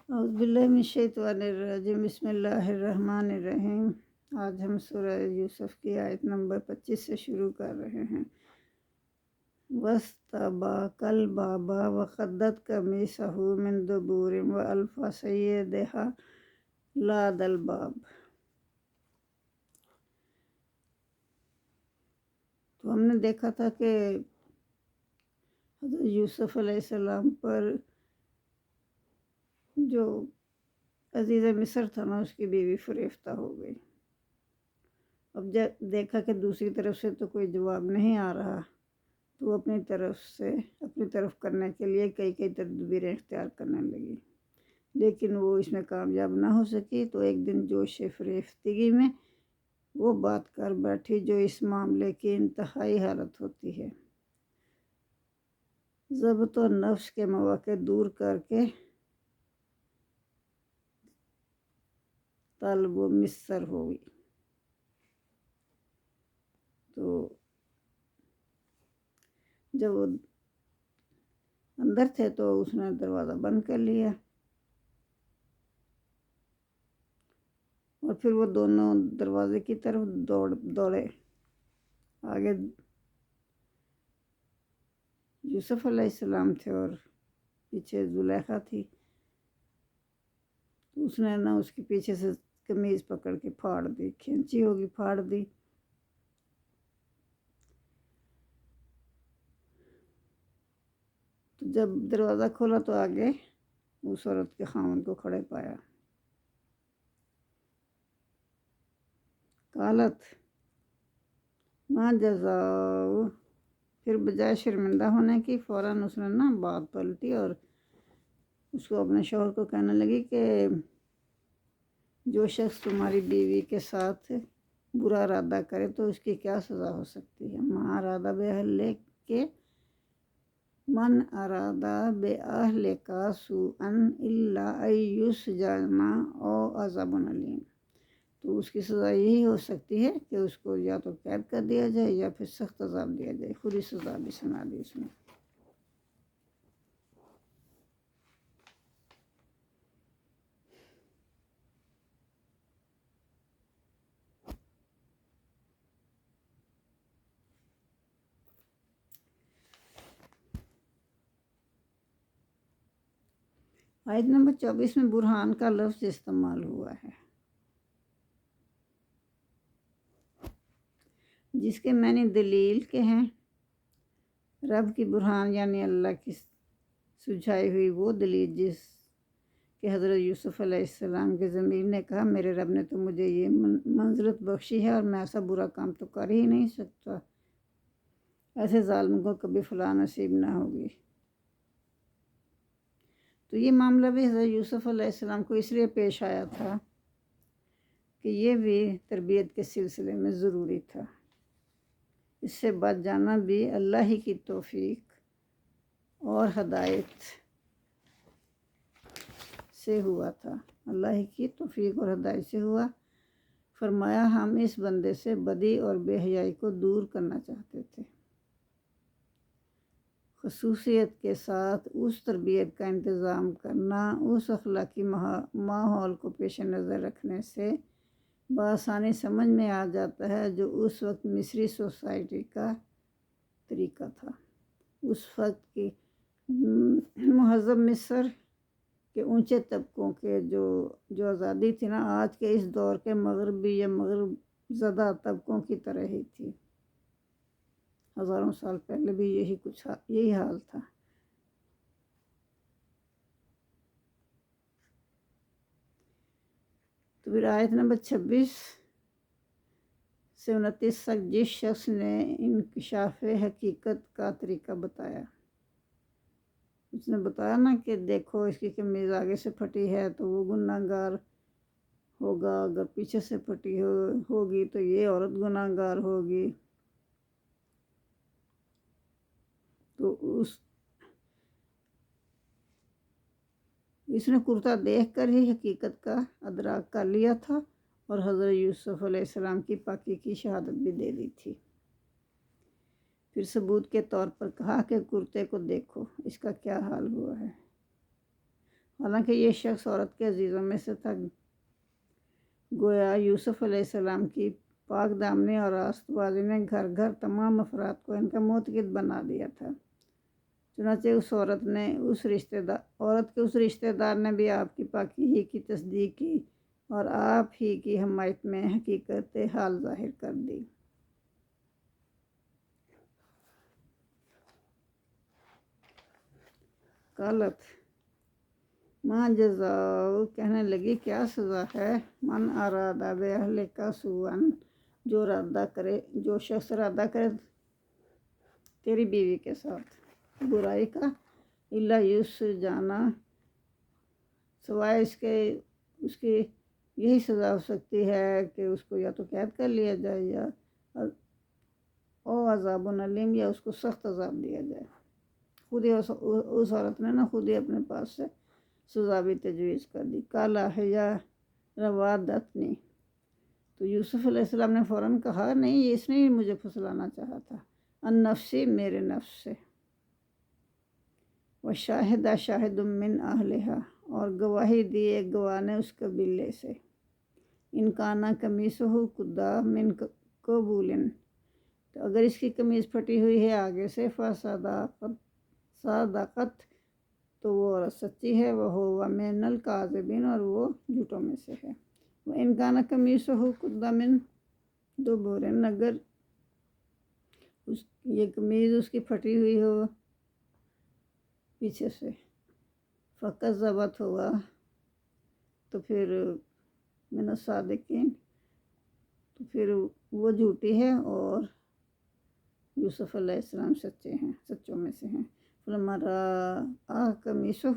اعوذ باللہ من الشیطان الرجیم، بسم اللہ الرحمن الرحیم۔ آج ہم سورہ یوسف کی آیت نمبر 25 سے شروع کر رہے ہیں۔ وَاسْتَبَاقَ الْبَابَ وَقَدَّتْ قَمِيصَهُ مِن دُبُرٍ وَأَلْفَ سَيِّدَهَا لَدَى الْبَابِ۔ تو ہم نے دیکھا تھا کہ حضرت یوسف علیہ السلام پر جو عزیز مصر تھا نا، اس کی بیوی فریفتہ ہو گئی۔ اب جب دیکھا کہ دوسری طرف سے تو کوئی جواب نہیں آ رہا، تو وہ اپنی طرف کرنے کے لیے کئی تدبیریں اختیار کرنے لگی، لیکن وہ اس میں کامیاب نہ ہو سکی۔ تو ایک دن جوش فریفتگی میں وہ بات کر بیٹھی جو اس معاملے کی انتہائی حالت ہوتی ہے، ضبط و نفس کے مواقع دور کر کے طالب و مصر ہوئی۔ تو جب وہ اندر تھے تو اس نے دروازہ بند کر لیا، اور پھر وہ دونوں دروازے کی طرف دوڑے۔ آگے یوسف علیہ السلام تھے اور پیچھے زلیخا تھی۔ اس نے نا اس کے پیچھے سے قمیض پکڑ کے پھاڑ دی، کھینچی ہوگی، پھاڑ دی۔ تو جب دروازہ کھولا تو آگے اس عورت کے خاوند کو کھڑے پایا۔ قالت ما جزاؤ، پھر بجائے شرمندہ ہونے کی فوراً اس نے نا بات پلٹی اور اس کو اپنے شوہر کو کہنے لگی کہ جو شخص تمہاری بیوی کے ساتھ برا ارادہ کرے تو اس کی کیا سزا ہو سکتی ہے۔ ما ارادہ بأہلک، من ارادہ بأہلک سوءا الا ان یسجن او عذاب علیم۔ تو اس کی سزا یہی ہو سکتی ہے کہ اس کو یا تو قید کر دیا جائے یا پھر سخت عذاب دیا جائے۔ خود ہی سزا بھی سنا دی اس نے۔ آیت نمبر 24 میں برہان کا لفظ استعمال ہوا ہے، جس کے معنی دلیل کے ہیں۔ رب کی برہان یعنی اللہ کی سجھائی ہوئی وہ دلیل جس کہ حضرت یوسف علیہ السلام کے ضمیر نے کہا میرے رب نے تو مجھے یہ منزلت بخشی ہے اور میں ایسا برا کام تو کر ہی نہیں سکتا، ایسے ظالم کو کبھی فلاح نصیب نہ ہوگی۔ تو یہ معاملہ بھی حضرت یوسف علیہ السلام کو اس لیے پیش آیا تھا کہ یہ بھی تربیت کے سلسلے میں ضروری تھا۔ اس سے بچ جانا بھی اللہ ہی کی توفیق اور ہدایت سے ہوا تھا، اللہ ہی کی توفیق اور ہدایت سے ہوا۔ فرمایا ہم اس بندے سے بدی اور بے حیائی کو دور کرنا چاہتے تھے، خصوصیت کے ساتھ اس تربیت کا انتظام کرنا، اس اخلاقی ماحول کو پیش نظر رکھنے سے بآسانی سمجھ میں آ جاتا ہے جو اس وقت مصری سوسائٹی کا طریقہ تھا۔ اس وقت کی مہذب مصر کے اونچے طبقوں کے جو آزادی تھی نا، آج کے اس دور کے مغربی یا مغرب زدہ طبقوں کی طرح ہی تھی۔ ہزاروں سال پہلے بھی یہی حال تھا۔ تو پھر آیت نمبر 26 سے 29 تک جس شخص نے انکشاف حقیقت کا طریقہ بتایا، اس نے بتایا نا کہ دیکھو اس کی قمیض آگے سے پھٹی ہے تو وہ گناہ گار ہوگا، اگر پیچھے سے پھٹی ہوگی تو یہ عورت گناہ گار ہوگی۔ تو اس نے کرتا دیکھ کر ہی حقیقت کا ادراک کر لیا تھا اور حضرت یوسف علیہ السلام کی پاکی کی شہادت بھی دے دی تھی۔ پھر ثبوت کے طور پر کہا کہ کرتے کو دیکھو اس کا کیا حال ہوا ہے، حالانکہ یہ شخص عورت کے عزیزوں میں سے تھا، گویا یوسف علیہ السلام کی پاک دامنی اور راست بازی نے گھر گھر تمام افراد کو ان کا معتقد بنا دیا تھا۔ چنانچہ عورت کے اس رشتہ دار نے بھی آپ کی پاکی ہی کی تصدیق کی اور آپ ہی کی حمایت میں حقیقت حال ظاہر کر دی۔ قالت ماں جزاؤ، کہنے لگی کیا سزا ہے، من ارادہ باہلک سوءا، جو شخص ارادہ کرے تیری بیوی کے ساتھ برائی کا، الا یسجنا، سوائے اس کی یہی سزا ہو سکتی ہے کہ اس کو یا تو قید کر لیا جائے یا او عذاب علیم، یا اس کو سخت عذاب دیا جائے۔ خود ہی اس عورت نے خود ہی اپنے پاس سے سزا بھی تجویز کر دی۔ کالا ہیا روادتنی، تو یوسف علیہ السلام نے فوراً کہا نہیں، اس نے ہی مجھے پھسلانا چاہا تھا، ان نفسی، میرے نفس سے، وشاہد شاہد من اہلہا، اور گواہی دی ایک گواہ نے اس قبیلے سے، ان کانا قمیصہ قد من قبول، تو اگر اس کی قمیض پھٹی ہوئی ہے آگے سے، صدقت، تو وہ عورت سچی ہے، وہ من الکاذبین، اور وہ جھوٹوں میں سے ہے، وَإِنْ كَانَ قَمِيصُهُ قُدَّ مِن دُبُرٍ، اگر یہ قمیض اس کی پھٹی ہوئی ہو پیچھے سے، فَكَذَّبَتْ، ہوا تو پھر من الصادقین، تو پھر وہ جھوٹی ہے اور یوسف علیہ السلام سچوں میں سے ہیں۔ فلما رأى قمیصہ،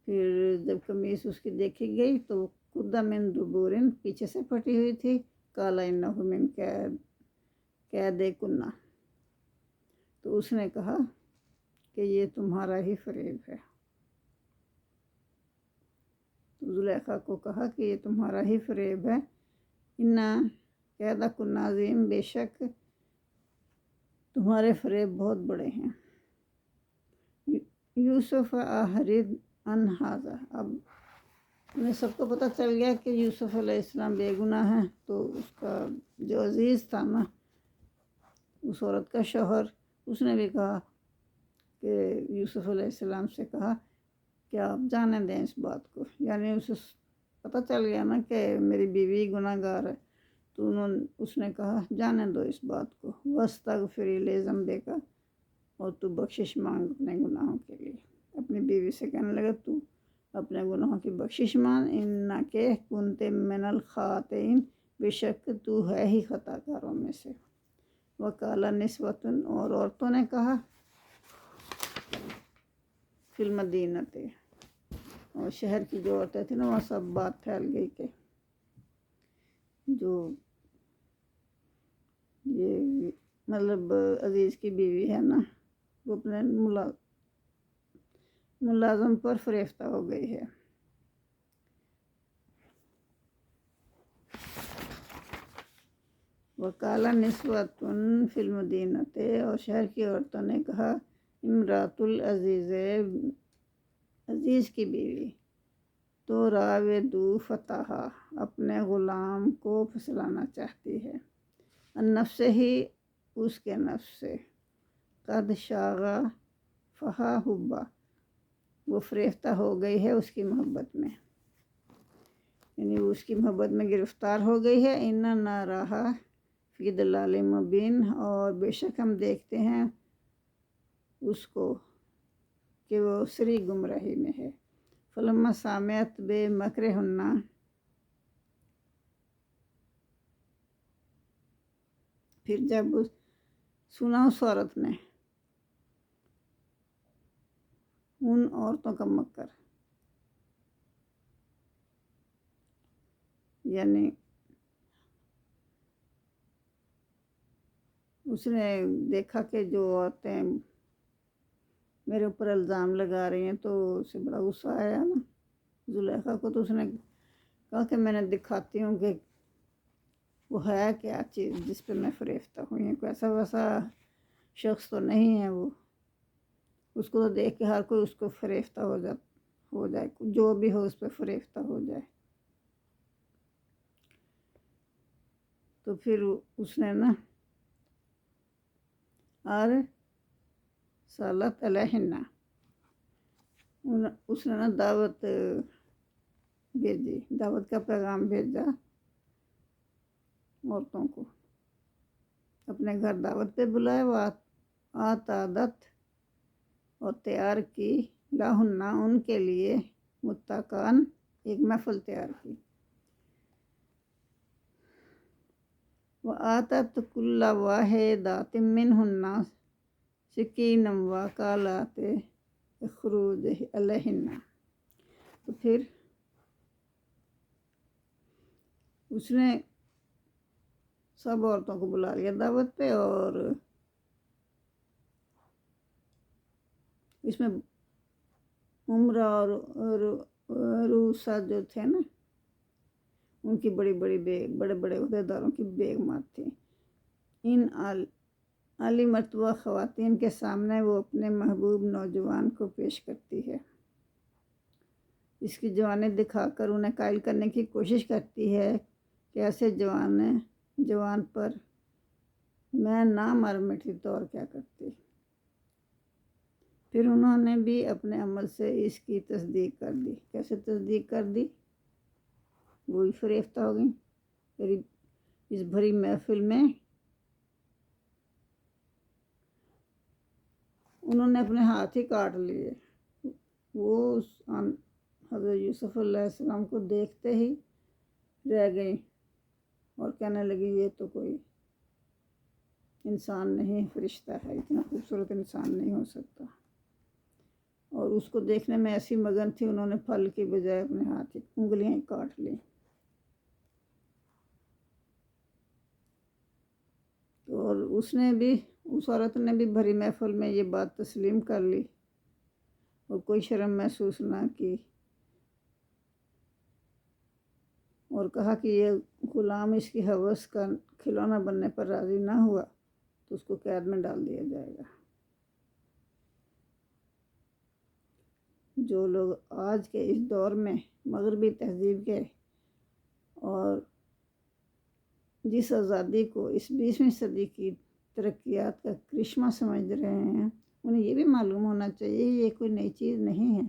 پھر جب قمیص اس کی دیکھی گئی تو قد من دبر، پیچھے سے پھٹی ہوئی تھی، قال انہ من کیدکن، تو اس نے کہا کہ یہ تمہارا ہی فریب ہے، زلیخا کو کہا کہ یہ تمہارا ہی فریب ہے، ان کیدکن عظیم، بے شک تمہارے فریب بہت بڑے ہیں۔ یوسف اعرض عن ھذا، اب انہیں سب کو پتہ چل گیا کہ یوسف علیہ السلام بے گناہ ہیں، تو اس کا جو عزیز تھا نا، اس عورت کا شوہر، اس نے بھی کہا کہ یوسف علیہ السلام سے کہا کہ آپ جانے دیں اس بات کو، یعنی اسے پتہ چل گیا نا کہ میری بیوی گناہ گار ہے، تو اس نے کہا جانے دو اس بات کو، واستغفری لذنبک، اور تو بخشش مانگ اپنے گناہوں کے لیے۔ اپنی بیوی سے کہنے لگا تو اپنے گناہوں کی بخشش مانگ، انک کنت من الخاطئین، بے شک تو ہے ہی خطا کاروں میں سے۔ وقال نسوۃ، اور عورتوں نے کہا، فی المدینہ، اور شہر کی جو عورتیں تھیں نا، وہاں سب بات پھیل گئی کہ جو یہ مطلب عزیز کی بیوی ہے نا، وہ اپنے ملازم پر فریفتہ ہو گئی ہے۔ وقال نسوۃ فی المدینہ، اور شہر کی عورتوں نے کہا، امرأۃ العزیز، عزیز کی بیوی، تو راود فتاحا، اپنے غلام کو پھسلانا چاہتی ہے، ان نفس ہی، اس کے نفس سے، قد شغفہا حبا، وہ فریفتہ ہو گئی ہے اس کی محبت میں، یعنی وہ اس کی محبت میں گرفتار ہو گئی ہے، انا نراہا فی ضلال مبین، اور بے شک ہم دیکھتے ہیں اس کو کہ وہ سری گمراہی میں ہے۔ فلما سمعت بمکرہن، پھر جب سنا اس عورت نے ان عورتوں کا مکر، یعنی اس نے دیکھا کہ جو عورتیں میرے اوپر الزام لگا رہی ہیں، تو اسے بڑا غصہ آیا نا زلیخا کو، تو اس نے کہا کہ میں نے دکھاتی ہوں کہ وہ ہے کیا چیز جس پہ میں فریفتہ ہوئی ہوں، کوئی ایسا ویسا شخص تو نہیں ہے وہ، اس کو تو دیکھ کے ہر کوئی اس کو فریفتہ ہو جائے، جو بھی ہو اس پہ فریفتہ ہو جائے۔ تو پھر اس نے نا اور سالت علیہن، اس نے نا دعوت بھیجی، دعوت کا پیغام بھیجا عورتوں کو، اپنے گھر دعوت پہ بلایا، وہ آتادت اور تیار کی، لاہنہ ان کے لیے، متقان ایک محفل تیار کی، وآتت کل واحدۃ منہن سکینہ وقالت اخرج علیہن۔ تو پھر اس نے سب عورتوں کو بلا لیا دعوت پہ، اور اس میں عمرہ اور روسا جو تھے نا، ان کی بڑے بڑے عہدیداروں کی بیگمات تھیں۔ ان عالی مرتبہ خواتین کے سامنے وہ اپنے محبوب نوجوان کو پیش کرتی ہے، اس کی جوانی دکھا کر انہیں قائل کرنے کی کوشش کرتی ہے کہ ایسے جوان پر میں نہ مر مٹی تو اور کیا کرتی۔ پھر انہوں نے بھی اپنے عمل سے اس کی تصدیق کر دی۔ کیسے تصدیق کر دی؟ وہی فریفتہ ہو گئی۔ پھر اس بھری محفل میں انہوں نے اپنے ہاتھ ہی کاٹ لیے۔ وہ حضرت یوسف علیہ السلام کو دیکھتے ہی رہ گئی اور کہنے لگی یہ تو کوئی انسان نہیں، فرشتہ ہے، اتنا خوبصورت انسان نہیں ہو سکتا۔ اور اس کو دیکھنے میں ایسی مگن تھی، انہوں نے پھل کی بجائے اپنے ہاتھ انگلیاں ہی کاٹ لی۔ اور اس عورت نے بھی بھری محفل میں یہ بات تسلیم کر لی اور کوئی شرم محسوس نہ کی، اور کہا کہ یہ غلام اس کی ہوس کا کھلونا بننے پر راضی نہ ہوا تو اس کو قید میں ڈال دیا جائے گا۔ جو لوگ آج کے اس دور میں مغربی تہذیب کے اور جس آزادی کو اس 20ویں صدی کی ترقیات کا کرشمہ سمجھ رہے ہیں، انہیں یہ بھی معلوم ہونا چاہیے یہ کوئی نئی چیز نہیں ہے،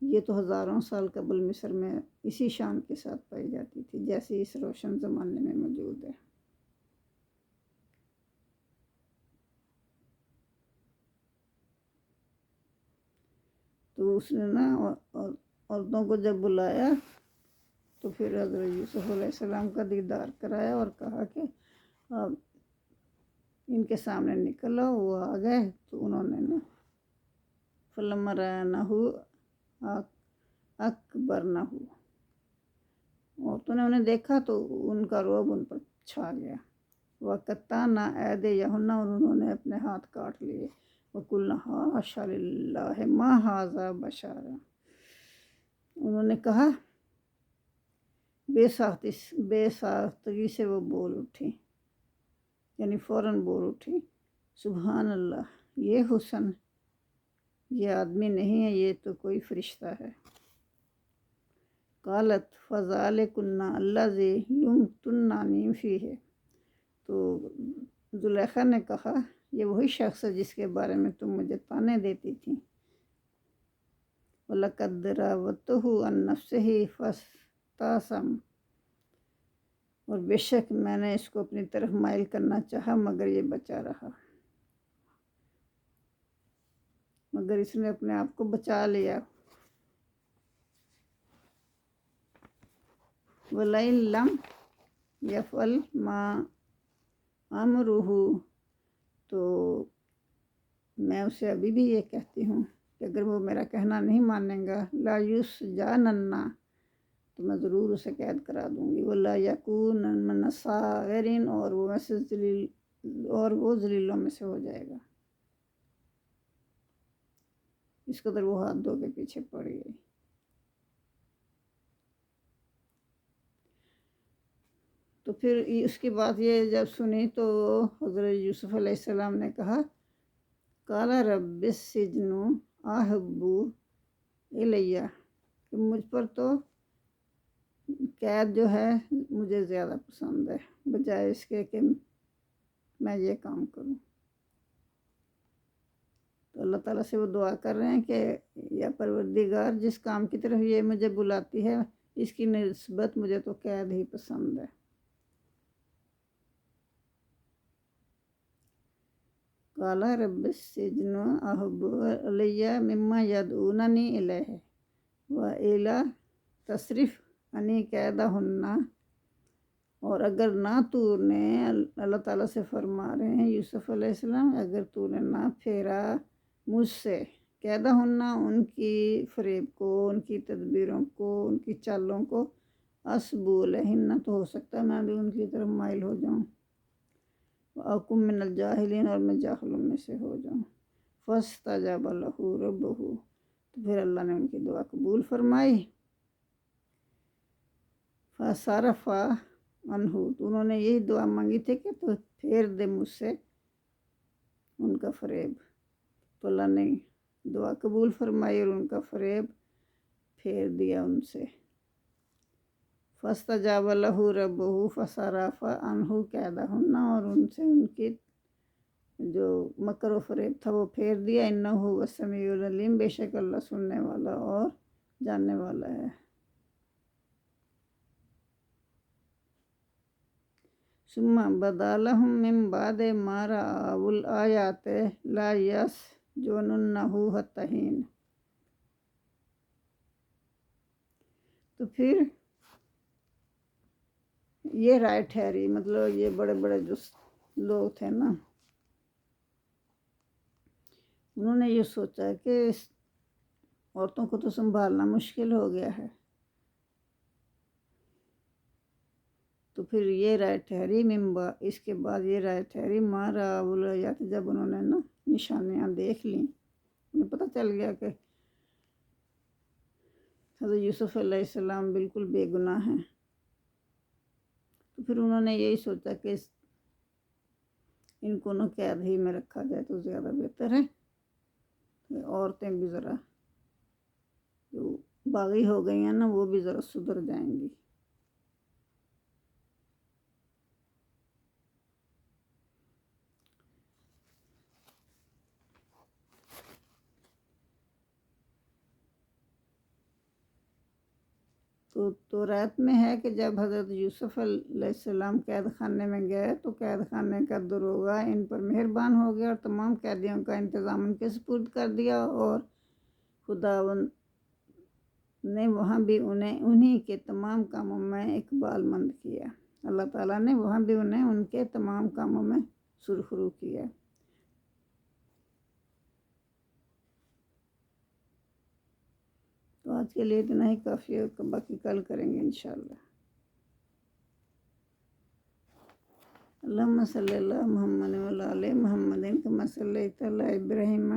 یہ تو ہزاروں سال قبل مصر میں اسی شان کے ساتھ پائی جاتی تھی جیسے اس روشن زمانے میں موجود ہے۔ تو اس نے نا عورتوں کو جب بلایا تو پھر حضرت یوسف علیہ السلام کا دیدار کرایا اور کہا کہ ان کے سامنے نکلا۔ وہ آ گئے تو انہوں نے نا فلما رأینہ اکبرنہ، عورتوں نے انہیں دیکھا تو ان کا رعب ان پر چھا گیا۔ وقطعنا ایدیہن، اور انہوں نے اپنے ہاتھ کاٹ لیے۔ وقلنا حاشا للہ ما ھذا بشرا، انہوں نے کہا، بے ساختگی سے وہ بول اٹھی، یعنی فوراً بول اٹھی، سبحان اللہ، یہ حسن، یہ آدمی نہیں ہے، یہ تو کوئی فرشتہ ہے۔ قالت فذلکن الذی لمتننی فیہ، تو زلیخا نے کہا یہ وہی شخص ہے جس کے بارے میں تم مجھے طعنے دیتی تھی۔ وَلَقَدْ رَاوَدتُّهُ عَن نَفْسِهِ فَاسْتَعْصَمَ، اور بے شک میں نے اس کو اپنی طرف مائل کرنا چاہا مگر یہ بچا رہا، مگر اس نے اپنے آپ کو بچا لیا۔ وَلَئِن لَّمْ يَفْعَلْ مَا أَمْرُهُ، تو میں اسے ابھی بھی یہ کہتی ہوں کہ اگر وہ میرا کہنا نہیں مانے گا، لا یسجنن، تو میں ضرور اسے قید کرا دوں گی، ولا یکون من الصاغرین، اور وہ ذلیلوں میں سے ہو جائے گا۔ اس قدر وہ ہاتھ دھو کے پیچھے پڑ گئی۔ تو پھر اس کی بات یہ جب سنی تو حضرت یوسف علیہ السلام نے کہا، قال رب السجن احبو الیہ کہ مجھ پر تو قید جو ہے مجھے زیادہ پسند ہے بجائے اس کے کہ میں یہ کام کروں۔ تو اللہ تعالیٰ سے وہ دعا کر رہے ہیں کہ یا پروردگار جس کام کی طرف یہ مجھے بلاتی ہے اس کی نسبت مجھے تو قید ہی پسند ہے۔ قال رب السجن احب الی مما یدعوننی الیہ والی تصرف عنی کیدہن، اور اگر نہ تو نے اللہ تعالیٰ سے فرما رہے ہیں یوسف علیہ السلام اگر تو نے نہ پھیرا مجھ سے کیدہن ان کی فریب کو، ان کی تدبیروں کو، ان کی چالوں کو، اسبو لہن تو ہو سکتا ہے میں بھی ان کی طرف مائل ہو جاؤں، وَأَكُن مِّنَ الْجَاهِلِينَ اور میں جاہلوں میں سے ہو جاؤں۔ فَاسْتَجَابَ لَهُ رَبُّهُ تو پھر اللہ نے ان کی دعا قبول فرمائی۔ فَصَرَفَ عَنْهُ تو انہوں نے یہی دعا مانگی تھی کہ تو پھیر دے مجھ سے ان کا فریب، تو اللہ نے دعا قبول فرمائی اور ان کا فریب پھیر دیا ان سے۔ فَاسْتَجَابَ لَهُ رَبُّهُ فَصَرَفَ عَنْهُ كَيْدَهُنَّ اور ان سے ان کی جو مکر و فریب تھا وہ پھیر دیا۔ اِنَّهُ هُوَ السَّمِيعُ الْعَلِيمُ بے شک اللہ سننے والا اور جاننے والا ہے۔ ثُمَّ بَدَا لَهُم مِّن بَعْدِ مَا رَأَوُا الْآيَاتِ لَيَسْجُنُنَّهُ حَتَّىٰ حِينٍ تو پھر یہ رائے ٹھہری، مطلب یہ بڑے بڑے جو لوگ تھے نا انہوں نے یہ سوچا کہ اس عورتوں کو تو سنبھالنا مشکل ہو گیا ہے، تو پھر یہ رائے ٹھہری اس کے بعد یہ رائے ٹھہری ما رأوا الآیات جب انہوں نے نا نشانیاں دیکھ لیں، انہیں پتہ چل گیا کہ حضرت یوسف علیہ السلام بالکل بے گناہ ہیں، تو پھر انہوں نے یہی سوچا کہ ان کو نہ قید ہی میں رکھا جائے تو زیادہ بہتر ہے، عورتیں بھی ذرا جو باغی ہو گئی ہیں نا وہ بھی ذرا سدھر جائیں گی۔ تو رات میں ہے کہ جب حضرت یوسف علیہ السلام قید خانے میں گئے تو قید خانے کا داروغہ ان پر مہربان ہو گیا اور تمام قیدیوں کا انتظام ان کے سپرد کر دیا، اور خداوند نے وہاں بھی انہیں کے تمام کاموں میں اقبال مند کیا، اللہ تعالیٰ نے وہاں بھی انہیں ان کے تمام کاموں میں سرخرو کیا۔ تو آج کے لیے اتنا ہی کافی ہے، باقی کل کریں گے انشاءاللہ۔ اللہم صلی اللہ محمد وعلی آل محمد کما صلیت علی ابراہیم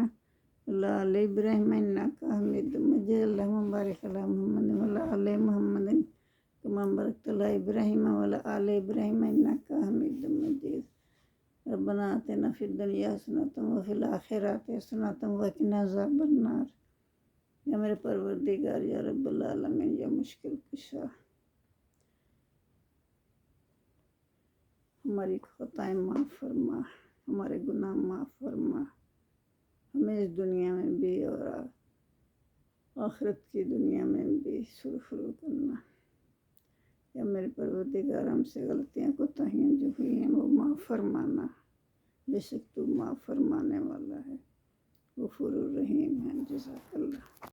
وعلی آل ابراہیم انک حمید مجید، اللہم بارک علی محمد وعلی آل محمد کما بارکت علی ابراہیم وعلی آل ابراہیم انک حمید مجید، ربنا آتنا فی الدنیا حسنۃ وفی الآخرۃ حسنۃ وقنا عذاب النار۔ یا میرے پروردگار یا رب العالمین یا مشکل کشا، ہماری خطائیں معاف فرما، ہمارے گناہ معاف فرما، ہمیں اس دنیا میں بھی اور آخرت کی دنیا میں بھی سرخرو کرنا۔ یا میرے پروردگار ہم سے غلطیاں کوتاہیاں جو ہوئی ہیں وہ معاف فرمانا، بے شک تو معاف فرمانے والا ہے، غفور الرحیم ہے۔ جزاک اللہ۔